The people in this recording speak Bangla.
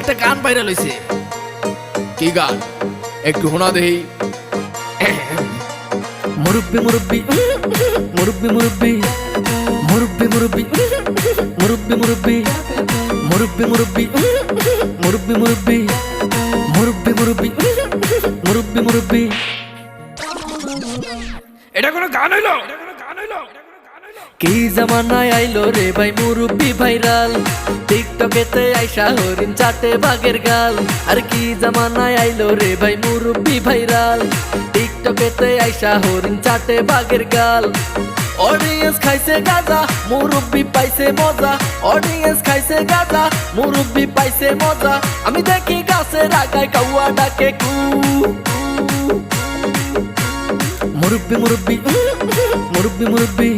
একটা গান ভাইরাল হইছে। কি গান একটু শোনা দেই। মুরব্বি মুরব্বি মুরব্বি মুরব্বি মুরব্বি মুরব্বি মুরব্বি মুরব্বি মুরব্বি মুরব্বি মুরব্বি মুরব্বি মুরব্বি মুরব্বি মুরব্বি মুরব্বি। এটা কোনো গান হইলো? কি জামানায় আইলো রে ভাই মুরব্বি ভাইরাল, টিকটকেতে আইসা হরিণ চাটে বাঘের গাল। আর কি জামানায় আইলো রে ভাই মুরব্বি ভাইরাল, টিকটকেতে আইসা হরিণ চাটে বাঘের গাল। অডিয়েন্স খাইছে গাজা, মুরব্বি পাইছে মজা। অডিয়েন্স খাইছে গাজা, মুরব্বি পাইছে মজা। আমি দেখি গাছের আগায় কাউয়া ডাকে কু। মুরব্বি মুরব্বি মুরব্বি মুরব্বি